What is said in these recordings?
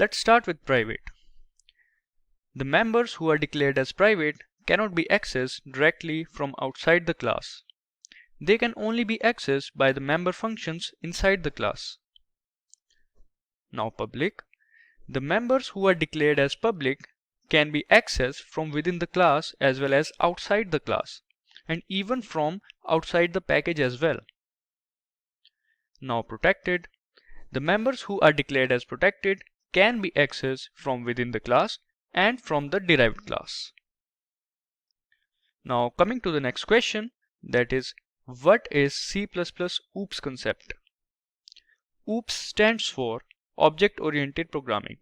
Let's start with private. The members who are declared as private cannot be accessed directly from outside the class. They can only be accessed by the member functions inside the class. Now public. The members who are declared as public can be accessed from within the class as well as outside the class, and even from outside the package as well. Now protected. The members who are declared as protected can be accessed from within the class and from the derived class. Now coming to the next question, that is, what is C++ OOPS concept? OOPS stands for Object-Oriented Programming.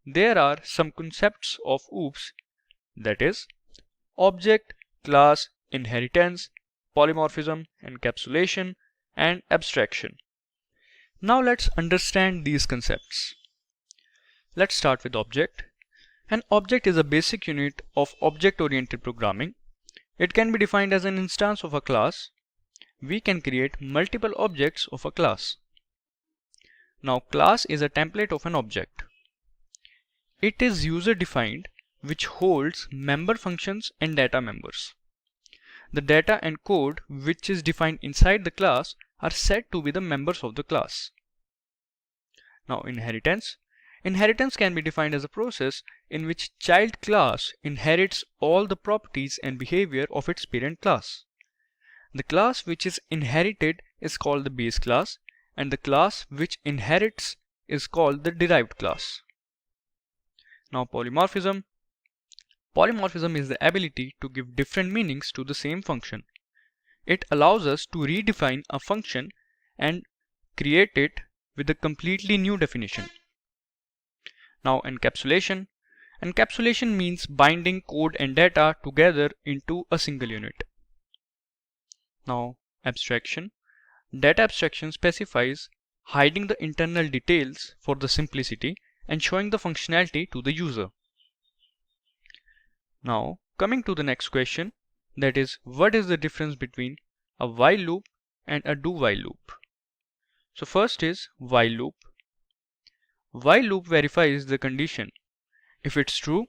There are some concepts of OOPS, that is, object, class, inheritance, polymorphism, encapsulation, and abstraction. Now let's understand these concepts. Let's start with object. An object is a basic unit of object-oriented programming. It can be defined as an instance of a class. We can create multiple objects of a class. Now class is a template of an object. It is user-defined, which holds member functions and data members. The data and code which is defined inside the class are said to be the members of the class. Now inheritance. Inheritance can be defined as a process in which child class inherits all the properties and behavior of its parent class. The class which is inherited is called the base class, and the class which inherits is called the derived class. Now polymorphism. Polymorphism is the ability to give different meanings to the same function. It allows us to redefine a function and create it with a completely new definition. Now encapsulation. Encapsulation means binding code and data together into a single unit. Now abstraction. Data abstraction specifies hiding the internal details for the simplicity and showing the functionality to the user. Now coming to the next question, that is, what is the difference between a while loop and a do-while loop? So first is while loop. While loop verifies the condition. If it's true,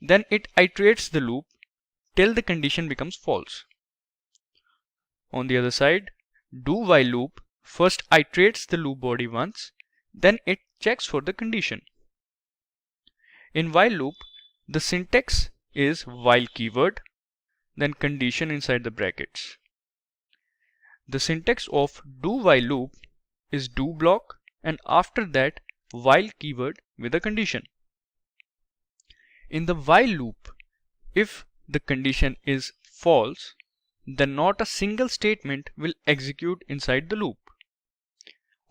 then it iterates the loop till the condition becomes false. On the other side, do-while loop first iterates the loop body once, then it checks for the condition. In while loop, the syntax is while keyword, then condition inside the brackets. The syntax of do-while loop is do block, and after that while keyword with a condition. In the while loop, if the condition is false, then not a single statement will execute inside the loop.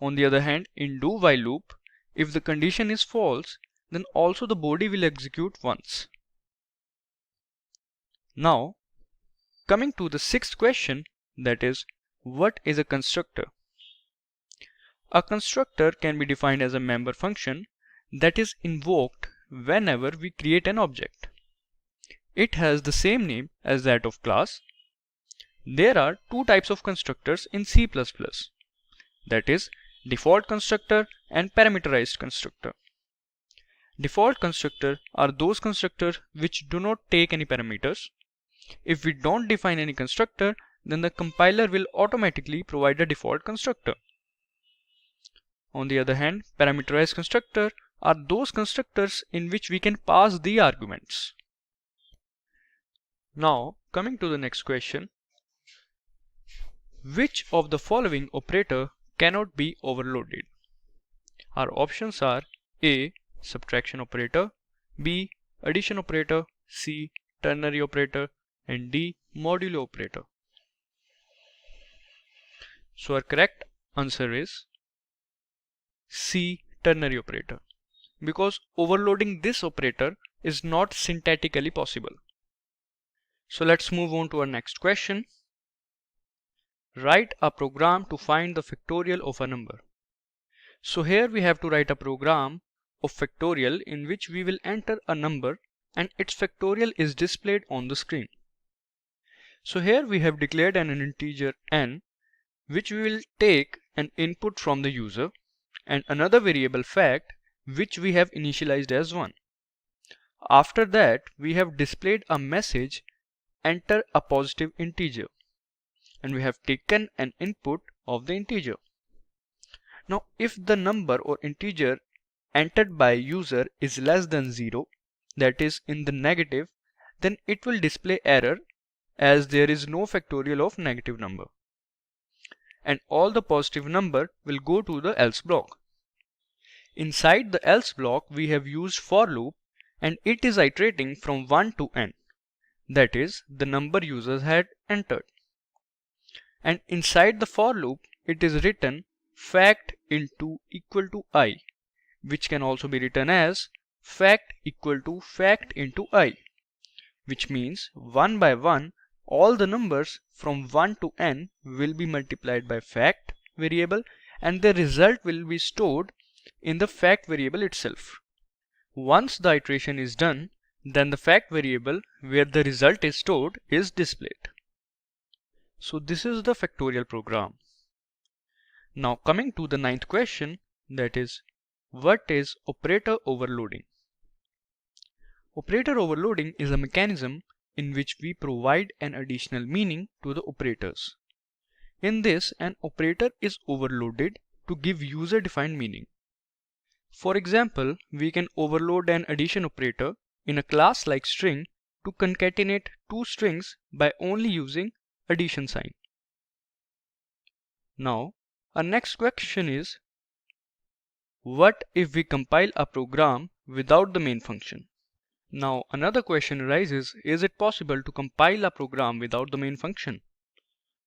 On the other hand, in do-while loop, if the condition is false, then also the body will execute once. Now, coming to the sixth question, that is, what is a constructor? A constructor can be defined as a member function that is invoked whenever we create an object. It has the same name as that of class. There are two types of constructors in C++, that is, default constructor and parameterized constructor. Default constructor are those constructors which do not take any parameters. If we don't define any constructor, then the compiler will automatically provide a default constructor. On the other hand, parameterized constructor are those constructors in which we can pass the arguments. Now, coming to the next question, which of the following operator cannot be overloaded? Our options are A. Subtraction operator, B. Addition operator, C. Ternary operator, and D. Modulo operator. So our correct answer is C. Ternary operator, because overloading this operator is not syntactically possible. So let's move on to our next question. Write a program to find the factorial of a number. So here we have to write a program of factorial in which we will enter a number and its factorial is displayed on the screen. So here we have declared an integer n, which we will take an input from the user, and another variable fact which we have initialized as 1. After that, we have displayed a message, enter a positive integer, and we have taken an input of the integer. Now, if the number or integer entered by user is less than 0, that is in the negative, then it will display error as there is no factorial of negative number. And all the positive number will go to the else block. Inside the else block, we have used for loop, and it is iterating from 1 to n. That is the number users had entered. And inside the for loop, it is written fact into equal to I, which can also be written as fact equal to fact into I, which means one by one all the numbers from 1 to n will be multiplied by fact variable, and the result will be stored in the fact variable itself. Once the iteration is done, then the fact variable where the result is stored is displayed. So this is the factorial program. Now coming to the 9th question, that is, what is operator overloading? Operator overloading is a mechanism in which we provide an additional meaning to the operators. In this, an operator is overloaded to give user-defined meaning. For example, we can overload an addition operator in a class like string to concatenate two strings by only using addition sign. Now, our next question is, what if we compile a program without the main function? Now, another question arises, is it possible to compile a program without the main function?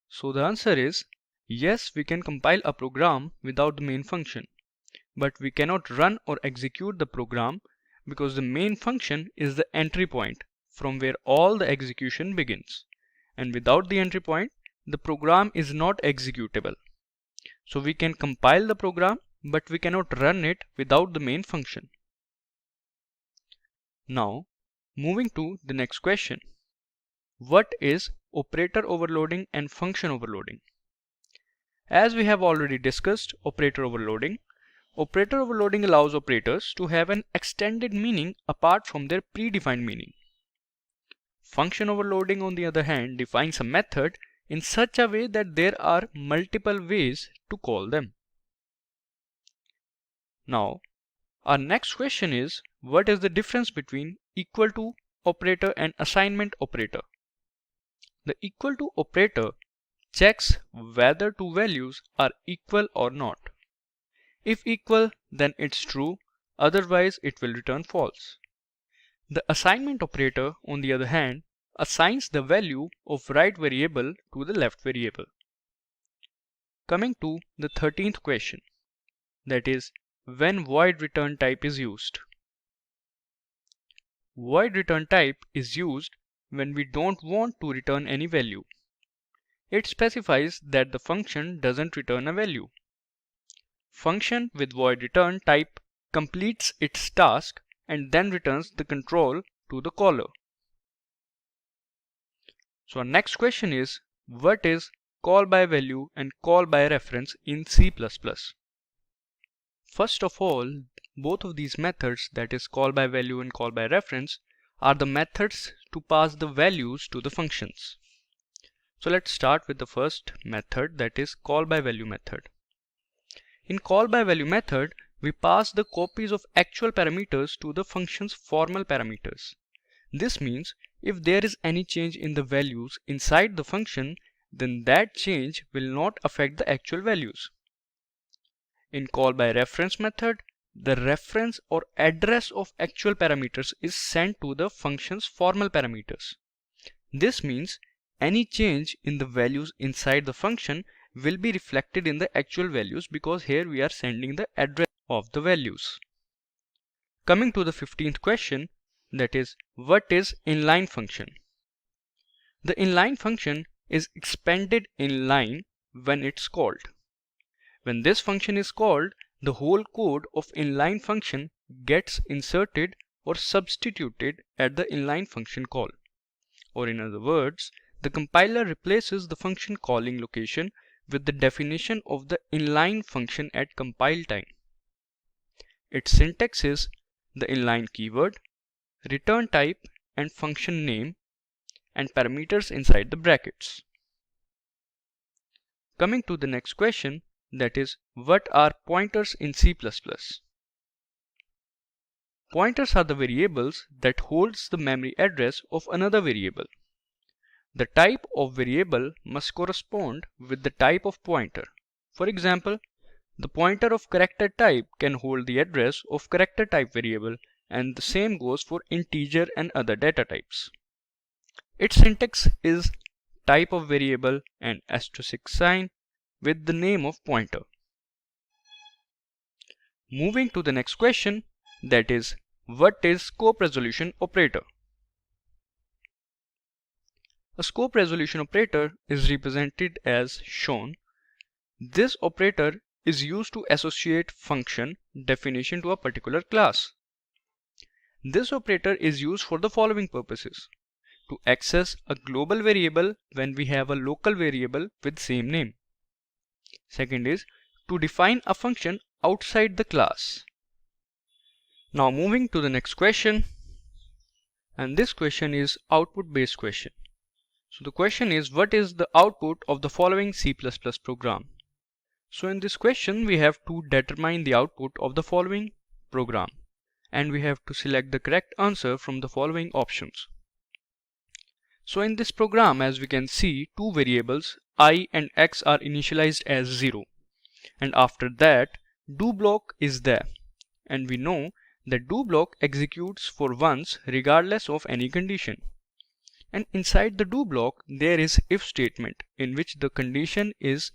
So the answer is, yes, we can compile a program without the main function, but we cannot run or execute the program because the main function is the entry point from where all the execution begins. And without the entry point, the program is not executable. So we can compile the program, but we cannot run it without the main function. Now, moving to the next question. What is operator overloading and function overloading? As we have already discussed operator overloading allows operators to have an extended meaning apart from their predefined meaning. Function overloading, on the other hand, defines a method in such a way that there are multiple ways to call them. Now, our next question is, what is the difference between equal to operator and assignment operator? The equal to operator checks whether two values are equal or not. If equal, then it's true, otherwise it will return false. The assignment operator, on the other hand, assigns the value of right variable to the left variable. Coming to the 13th question, that is, when void return type is used. Void return type is used when we don't want to return any value. It specifies that the function doesn't return a value. Function with void return type completes its task and then returns the control to the caller. So our next question is, what is call by value and call by reference in C++? First of all, both of these methods, that is call by value and call by reference, are the methods to pass the values to the functions. So let's start with the first method, that is call by value method. In call by value method, we pass the copies of actual parameters to the function's formal parameters. This means if there is any change in the values inside the function, then that change will not affect the actual values. In call by reference method, the reference or address of actual parameters is sent to the function's formal parameters. This means any change in the values inside the function will be reflected in the actual values, because here we are sending the address of the values. Coming to the 15th question, that is, what is inline function? The inline function is expanded in line when it's called. When this function is called, the whole code of inline function gets inserted or substituted at the inline function call. Or in other words, the compiler replaces the function calling location with the definition of the inline function at compile time. Its syntax is the inline keyword, return type and function name, and parameters inside the brackets. Coming to the next question, that is, what are pointers in C++? Pointers are the variables that holds the memory address of another variable. The type of variable must correspond with the type of pointer. For example, the pointer of character type can hold the address of character type variable, and the same goes for integer and other data types. Its syntax is type of variable and asterisk sign with the name of pointer. Moving to the next question, that is, what is scope resolution operator? A scope resolution operator is represented as shown. This operator is used to associate function definition to a particular class. This operator is used for the following purposes: to access a global variable when we have a local variable with same name. Second is to define a function outside the class. Now moving to the next question, and this question is output based question. So the question is, what is the output of the following C++ program? So in this question we have to determine the output of the following program, and we have to select the correct answer from the following options. So in this program, as we can see, two variables I and X are initialized as 0, and after that do block is there, and we know that do block executes for once regardless of any condition. And inside the do block there is if statement, in which the condition is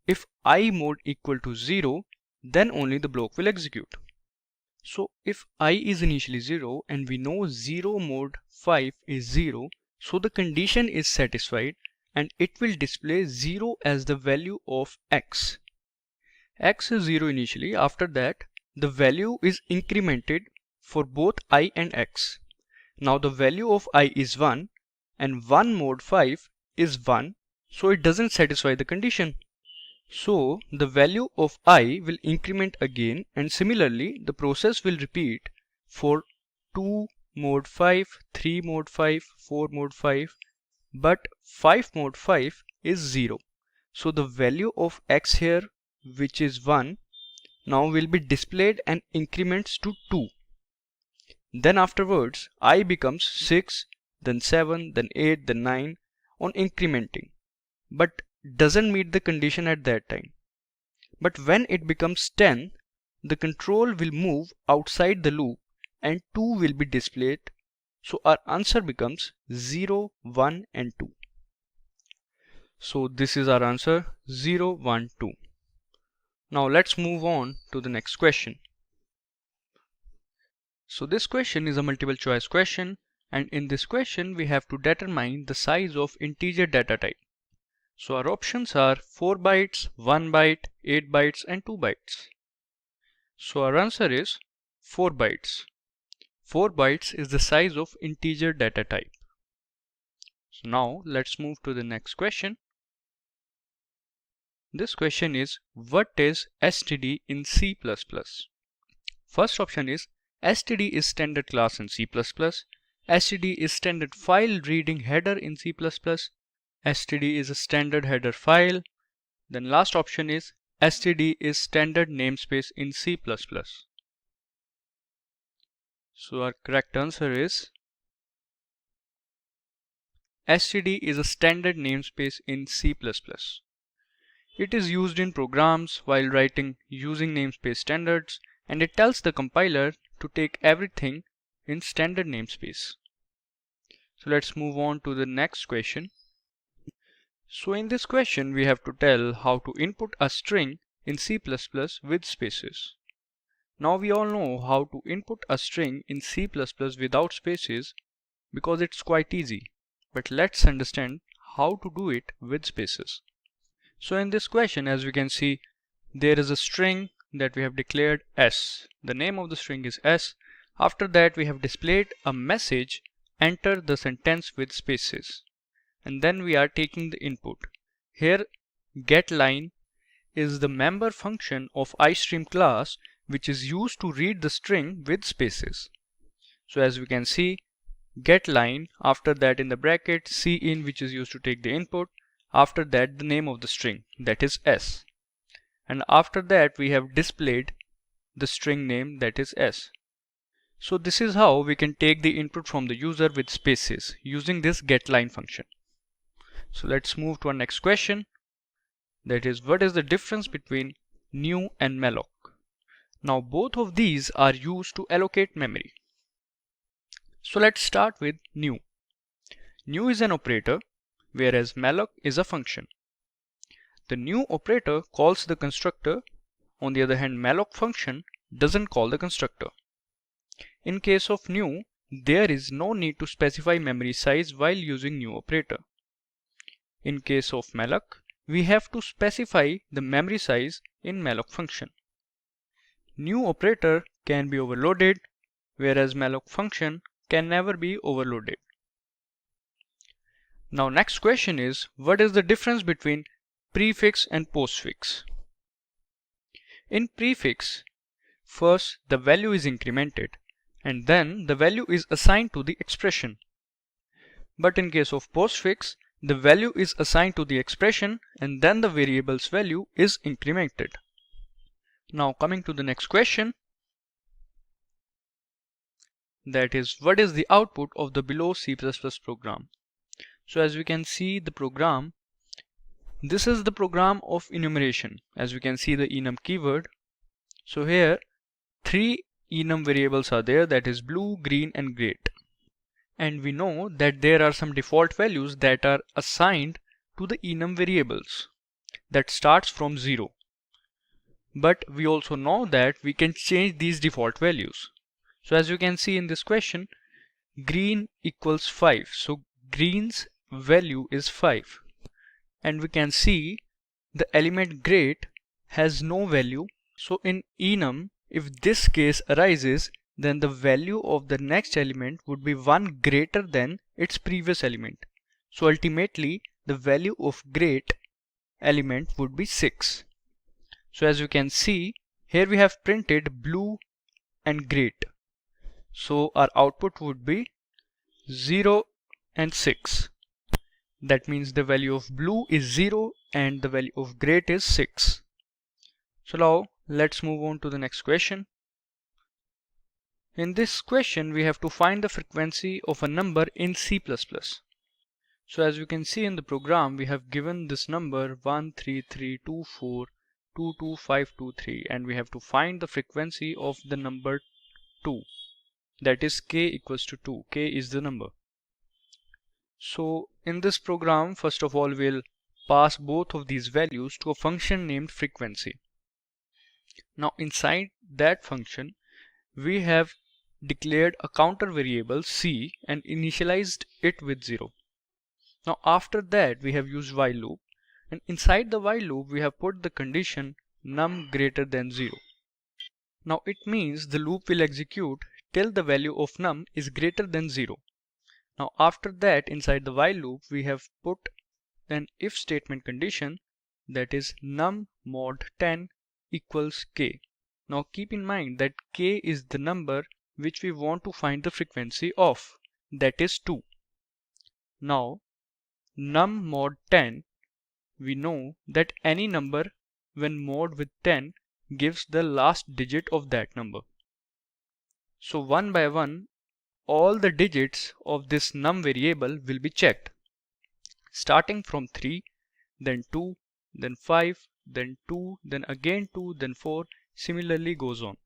if I mod equal to 0, then only the block will execute. So if I is initially 0 and we know 0 mod 5 is 0, so the condition is satisfied and it will display 0 as the value of X. X is 0 initially. After that the value is incremented for both I and X. Now the value of I is 1 and 1 mod 5 is 1, so it doesn't satisfy the condition. So the value of I will increment again, and similarly the process will repeat for 2 mod 5, 3 mod 5, 4 mod 5, but 5 mod 5 is 0. So the value of X here, which is 1, now will be displayed and increments to 2. Then afterwards I becomes 6, then 7, then 8, then 9 on incrementing, but doesn't meet the condition at that time. But when it becomes 10, the control will move outside the loop and 2 will be displayed. So our answer becomes 0, 1 and 2. So this is our answer, 0, 1, 2. Now let's move on to the next question. So this question is a multiple choice question, and in this question we have to determine the size of integer data type. So our options are 4 bytes, 1 byte, 8 bytes and 2 bytes. So our answer is 4 bytes. 4 bytes is the size of integer data type. So now let's move to the next question. This question is, what is std in C++? First option is std is standard class in C++. Std is standard file reading header in C++. Std is a standard header file. Then last option is std is standard namespace in C++. So our correct answer is std is a standard namespace in C++. It is used in programs while writing using namespace standards, and it tells the compiler to take everything in standard namespace. So let's move on to the next question. So in this question we have to tell how to input a string in C++ with spaces. Now we all know how to input a string in C++ without spaces because it's quite easy. But let's understand how to do it with spaces. So in this question, as we can see, there is a string that we have declared S. The name of the string is S. After that we have displayed a message, enter the sentence with spaces. And then we are taking the input. Here getLine is the member function of iStream class, which is used to read the string with spaces. So as we can see, get line, after that in the bracket cin, which is used to take the input, after that the name of the string, that is s, and after that we have displayed the string name, that is s. So this is how we can take the input from the user with spaces using this getLine function. So let's move to our next question, that is, what is the difference between new and malloc? Now both of these are used to allocate memory. So let's start with new. New is an operator, whereas malloc is a function. The new operator calls the constructor. On the other hand, malloc function doesn't call the constructor. In case of new, there is no need to specify memory size while using new operator. In case of malloc, we have to specify the memory size in malloc function. New operator can be overloaded, whereas malloc function can never be overloaded. Now next question is, what is the difference between prefix and postfix? In prefix, first the value is incremented and then the value is assigned to the expression. But in case of postfix, the value is assigned to the expression and then the variable's value is incremented. Now coming to the next question, that is, what is the output of the below C++ program? So as we can see the program, this is the program of enumeration. As we can see the enum keyword. So here 3 enum variables are there, that is blue, green and great. And we know that there are some default values that are assigned to the enum variables that starts from 0. But we also know that we can change these default values. So as you can see in this question, green equals 5. So green's value is 5. And we can see the element great has no value. So in enum, if this case arises, then the value of the next element would be 1 greater than its previous element. So ultimately the value of great element would be 6. So as you can see, here we have printed blue and great. So our output would be 0 and 6. That means the value of blue is 0 and the value of great is 6. So now let's move on to the next question. In this question, we have to find the frequency of a number in C++. So as you can see in the program, we have given this number 13324222523 and we have to find the frequency of the number 2. That is k equals to 2. K is the number. So in this program, first of all, we'll pass both of these values to a function named frequency. Now inside that function, we have declared a counter variable c and initialized it with 0. Now after that we have used while loop, and inside the while loop we have put the condition num greater than 0. Now it means the loop will execute till the value of num is greater than 0. Now after that, inside the while loop we have put an if statement condition, that is num mod 10 equals k. Now keep in mind that k is the number which we want to find the frequency of, that is 2. Now num mod 10, we know that any number when mod with 10 gives the last digit of that number. So one by one, all the digits of this num variable will be checked, starting from 3, then 2, then 5, then 2, then again 2, then 4, similarly goes on.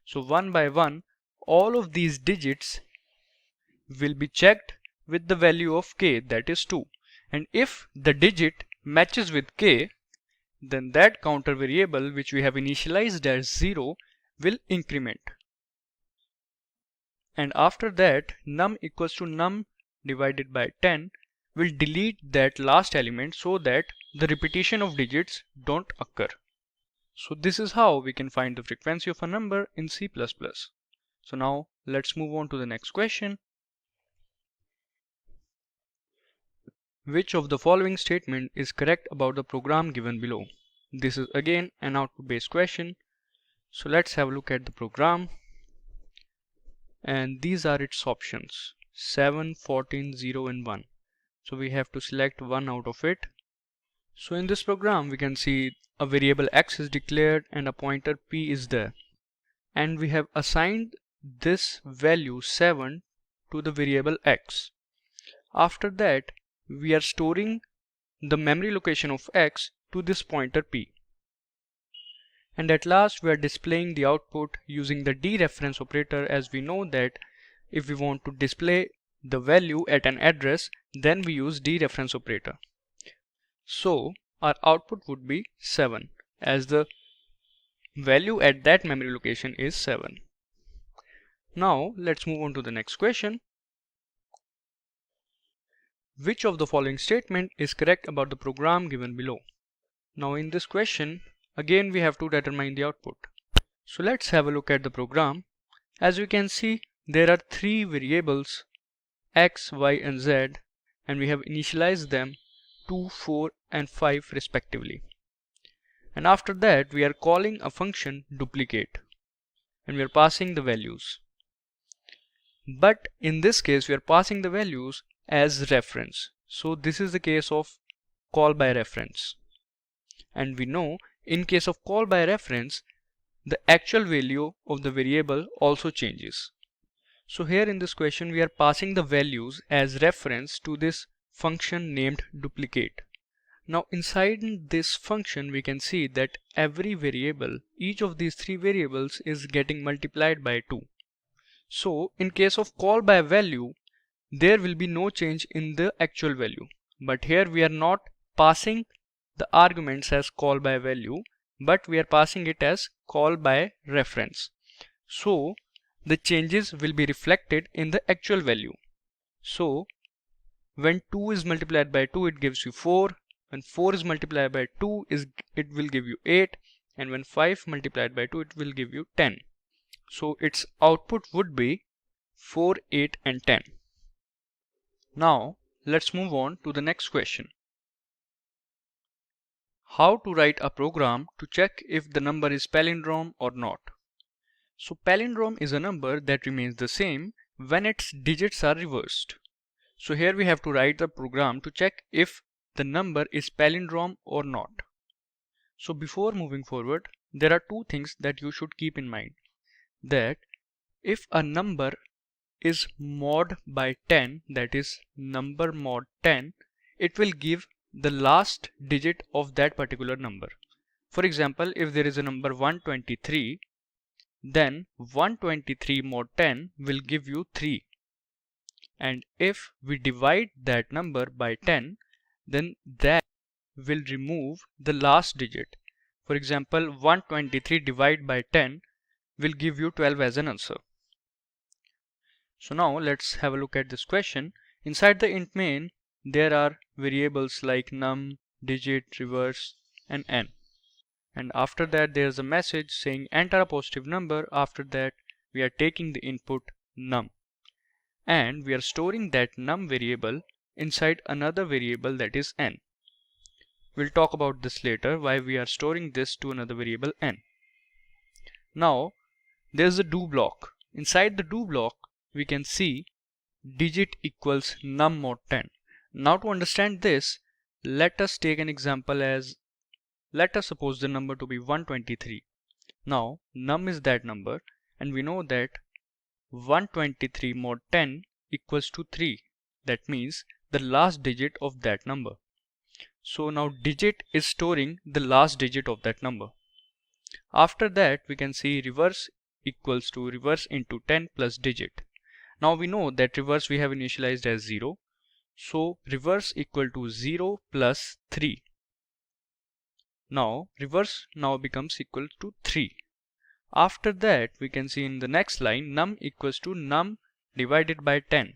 So one by one, all of these digits will be checked with the value of k, that is 2. And if the digit matches with k, then that counter variable which we have initialized as 0 will increment. And after that, num equals to num divided by 10 will delete that last element so that the repetition of digits don't occur. So this is how we can find the frequency of a number in C++. So now let's move on to the next question. Which of the following statement is correct about the program given below? This is again an output based question. So let's have a look at the program, and these are its options: 7, 14, 0 and 1. So we have to select one out of it. So in this program we can see a variable x is declared and a pointer p is there, and we have assigned this value 7 to the variable x. After that we are storing the memory location of x to this pointer p, and at last we are displaying the output using the dereference operator, as we know that if we want to display the value at an address, then we use dereference operator. So our output would be 7, as the value at that memory location is 7. Now let's move on to the next question. Which of the following statement is correct about the program given below? Now in this question, again we have to determine the output. So let's have a look at the program. As we can see, there are three variables x, y and z, and we have initialized them 2, 4 and 5 respectively. And after that we are calling a function duplicate, and we are passing the values. But in this case we are passing the values as reference. So this is the case of call by reference. And we know in case of call by reference, the actual value of the variable also changes. So here in this question we are passing the values as reference to this function named duplicate. Now inside this function we can see that every variable, each of these three variables is getting multiplied by 2. So in case of call by value, there will be no change in the actual value. But here we are not passing the arguments as call by value, but we are passing it as call by reference. So the changes will be reflected in the actual value. So when 2 is multiplied by 2, it gives you 4. When 4 is multiplied by 2, it will give you 8. And when 5 multiplied by 2, it will give you 10. So its output would be 4, 8 and 10. Now let's move on to the next question. How to write a program to check if the number is palindrome or not. So palindrome is a number that remains the same when its digits are reversed. So here we have to write the program to check if the number is palindrome or not. So before moving forward, there are two things that you should keep in mind. That if a number is mod by 10, that is number mod 10, it will give the last digit of that particular number. For example, if there is a number 123, then 123 mod 10 will give you 3. And if we divide that number by 10, then that will remove the last digit. For example, 123 divided by 10 will give you 12 as an answer. So now let's have a look at this question. Inside the int main, there are variables like num, digit, reverse and n. And after that there is a message saying enter a positive number. After that we are taking the input num, and we are storing that num variable inside another variable, that is n. We'll talk about this later, why we are storing this to another variable n. Now there's a do block. Inside the do block we can see digit equals num mod 10. Now to understand this, let us take an example as, let us suppose the number to be 123. Now num is that number, and we know that 123 mod 10 equals to 3. That means the last digit of that number. So now digit is storing the last digit of that number. After that we can see reverse equals to reverse into 10 plus digit. Now we know that reverse we have initialized as 0. So reverse equal to 0 plus 3. Now reverse now becomes equal to 3. After that we can see in the next line num equals to num divided by 10.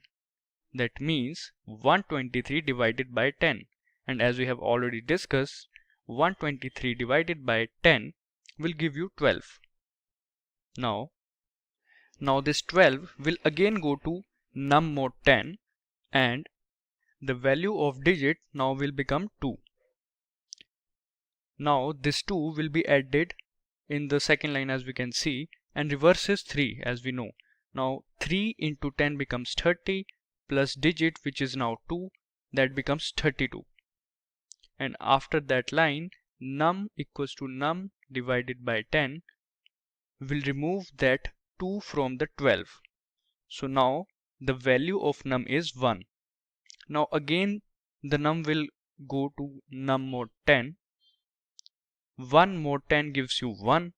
That means 123 divided by 10. And as we have already discussed, 123 divided by 10 will give you 12. Now this 12 will again go to num mod 10, and the value of digit now will become 2. Now this 2 will be added in the second line as we can see, and reverse is 3 as we know. Now 3 into 10 becomes 30 plus digit which is now 2, that becomes 32. And after that line, num equals to num divided by 10 will remove that 2 from the 12. So now the value of num is 1. Now again the num will go to num mod 10. 1 more 10 gives you 1.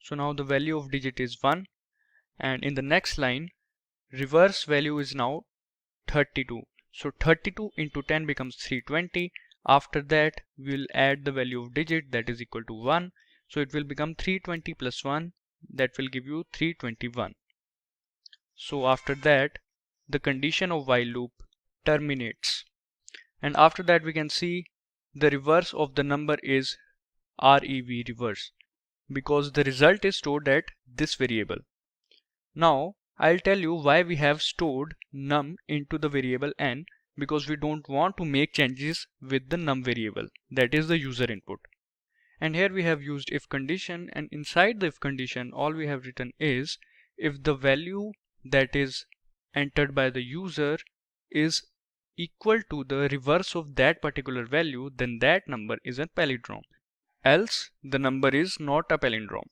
So now the value of digit is 1. And in the next line, reverse value is now 32. So 32 into 10 becomes 320. After that, we will add the value of digit, that is equal to 1. So it will become 320 plus 1, that will give you 321. So after that, the condition of while loop terminates. And after that, we can see the reverse of the number is REV, reverse, because the result is stored at this variable. Now I'll tell you why we have stored num into the variable n, because we don't want to make changes with the num variable, that is the user input. And here we have used if condition, and inside the if condition all we have written is if the value that is entered by the user is equal to the reverse of that particular value, then that number is a palindrome, else the number is not a palindrome.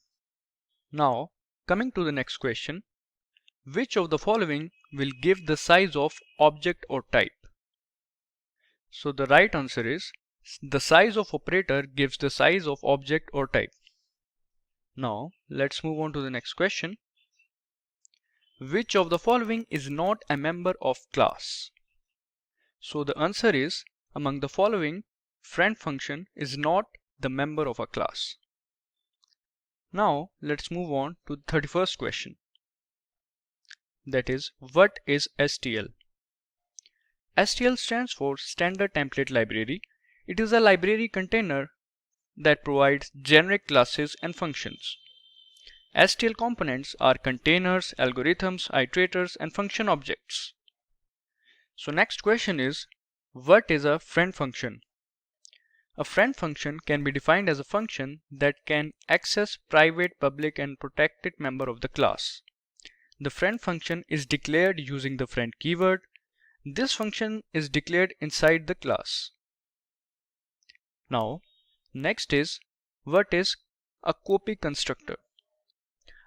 Now coming to the next question, which of the following will give the size of object or type? So the right answer is the size of operator gives the size of object or type. Now let's move on to the next question. Which of the following is not a member of class? So the answer is among the following, friend function is not the member of a class. Now let's move on to the 31st question. That is, what is STL? STL stands for Standard Template Library. It is a library container that provides generic classes and functions. STL components are containers, algorithms, iterators, and function objects. So next question is, what is a friend function? A friend function can be defined as a function that can access private, public, and protected member of the class. The friend function is declared using the friend keyword. This function is declared inside the class. Now, next is, what is a copy constructor?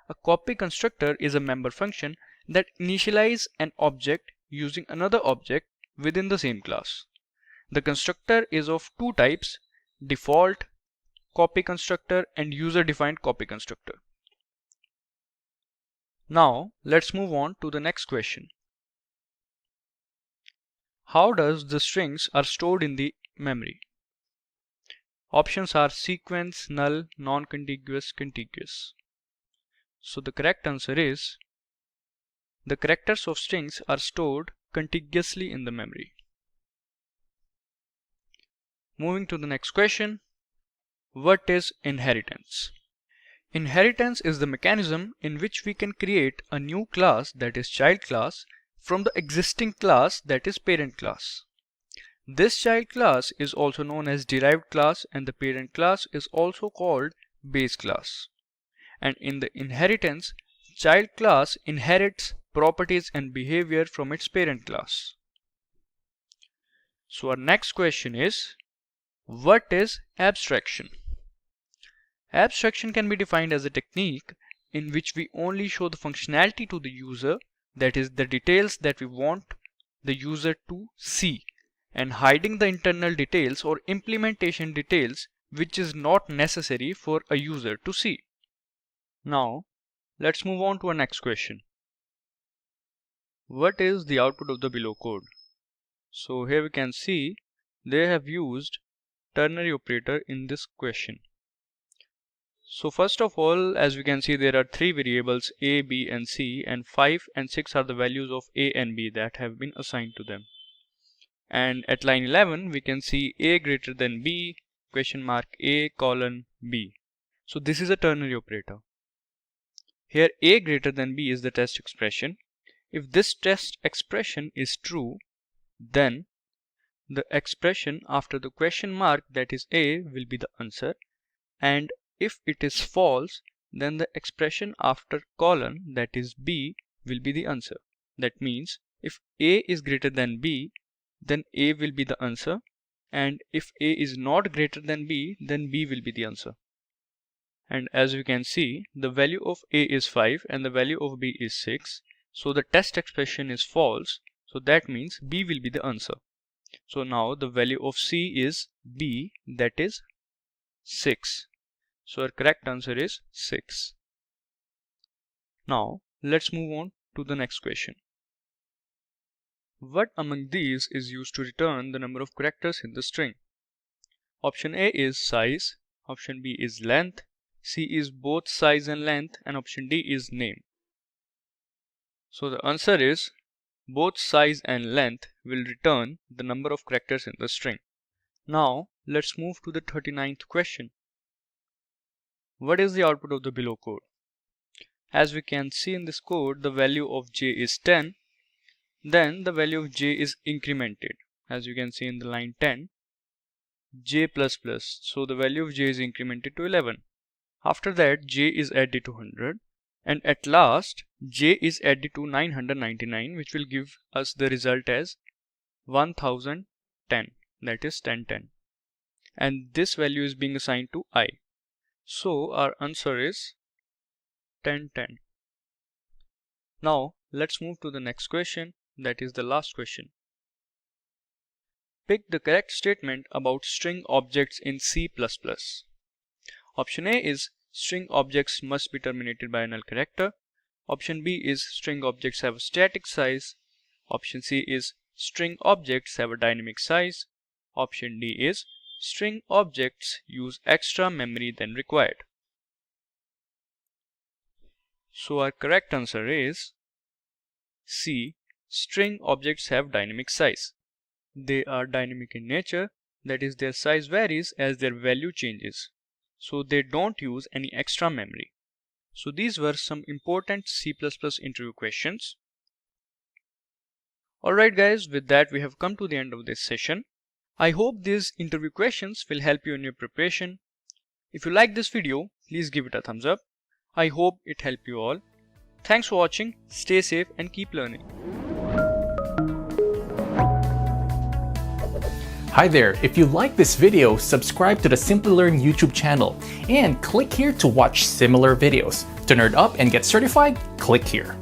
A copy constructor is a member function that initializes an object using another object within the same class. The constructor is of two types, default copy constructor and user-defined copy constructor. Now let's move on to the next question. How does the strings are stored in the memory? Options are sequence, null, non-contiguous, contiguous. So the correct answer is the characters of strings are stored contiguously in the memory. Moving to the next question. What is inheritance? Inheritance is the mechanism in which we can create a new class, that is child class, from the existing class, that is parent class. This child class is also known as derived class, and the parent class is also called base class. And in the inheritance, child class inherits properties and behavior from its parent class. So our next question is, what is abstraction? Abstraction can be defined as a technique in which we only show the functionality to the user, that is the details that we want the user to see, and hiding the internal details or implementation details which is not necessary for a user to see. Now let's move on to our next question. What is the output of the below code? So here we can see they have used ternary operator in this question. So first of all, as we can see, there are three variables a, b and c, and 5 and 6 are the values of a and b that have been assigned to them. And at line 11 we can see a greater than b, question mark a colon b. So this is a ternary operator. Here a greater than b is the test expression. If this test expression is true, then the expression after the question mark, that is a, will be the answer, and if it is false, then the expression after colon, that is B, will be the answer. That means if A is greater than B, then A will be the answer, and if A is not greater than B, then B will be the answer. And as you can see, the value of A is 5 and the value of B is 6. So the test expression is false. So that means B will be the answer. So now the value of C is B, that is 6. So our correct answer is 6. Now let's move on to the next question. What among these is used to return the number of characters in the string? Option A is size, option B is length, C is both size and length, and option D is name. So the answer is both size and length will return the number of characters in the string. Now let's move to the 39th question. What is the output of the below code? As we can see in this code, the value of j is 10. Then the value of j is incremented. As you can see in the line 10, j++. So the value of j is incremented to 11. After that, j is added to 100. And at last, j is added to 999, which will give us the result as 1010. That is 1010. And this value is being assigned to I. So our answer is 1010. Now let's move to the next question, that is the last question. Pick the correct statement about string objects in C++. Option A is string objects must be terminated by a null character. Option B is string objects have a static size. Option C is string objects have a dynamic size. Option D is string objects use extra memory than required. So our correct answer is C. String objects have dynamic size. They are dynamic in nature, that is their size varies as their value changes. So they don't use any extra memory. So these were some important C++ interview questions. Alright guys, with that we have come to the end of this session. I hope these interview questions will help you in your preparation. If you like this video, please give it a thumbs up. I hope it helped you all. Thanks for watching, stay safe and keep learning. Hi there, if you like this video, subscribe to the Simply Learn YouTube channel and click here to watch similar videos. To nerd up and get certified, click here.